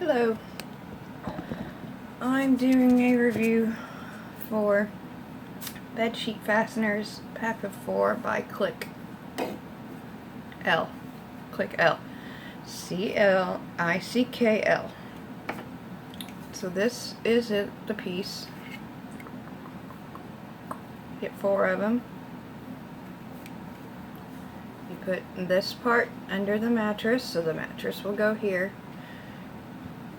Hello, I'm doing a review for bedsheet fasteners, pack of 4 by Click L. Click L. C-L-I-C-K-L. So this is the piece. Get 4 of them. You put this part under the mattress, so the mattress will go here.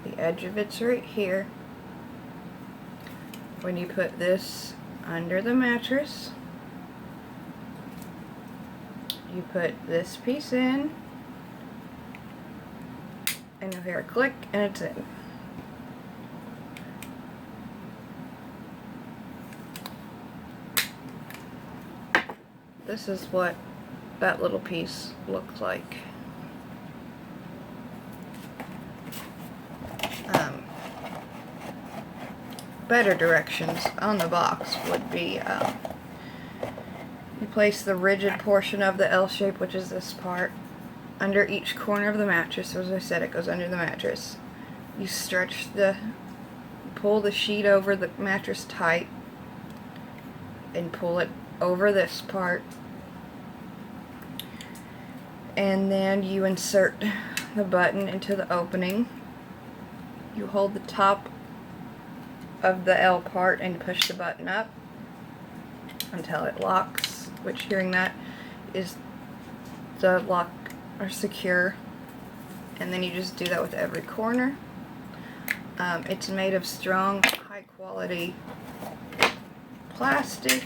The edge of it's right here. When you put this under the mattress, you put this piece in, and you'll hear a click, and it's in. This is what that little piece looks like. Better directions on the box would be you place the rigid portion of the L shape, which is this part, under each corner of the mattress. So as I said, it goes under the mattress. You pull the sheet over the mattress tight and pull it over this part, and then you insert the button into the opening. You hold the top of the L part and push the button up until it locks, which, hearing that, is the lock or secure, and then you just do that with every corner. It's made of strong, high quality plastic.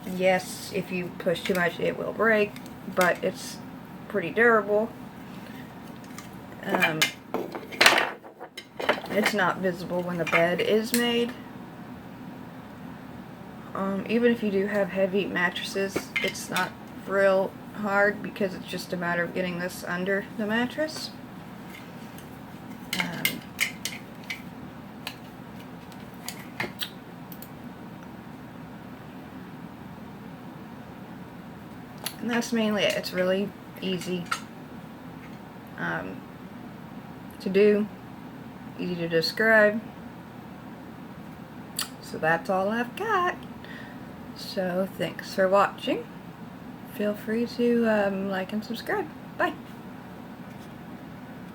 Yes, if you push too much it will break, but it's pretty durable. It's not visible when the bed is made. Even if you do have heavy mattresses, it's not real hard because it's just a matter of getting this under the mattress. And that's mainly it. It's really easy to do. Easy to describe. So that's all I've got. So thanks for watching. Feel free to like and subscribe. Bye.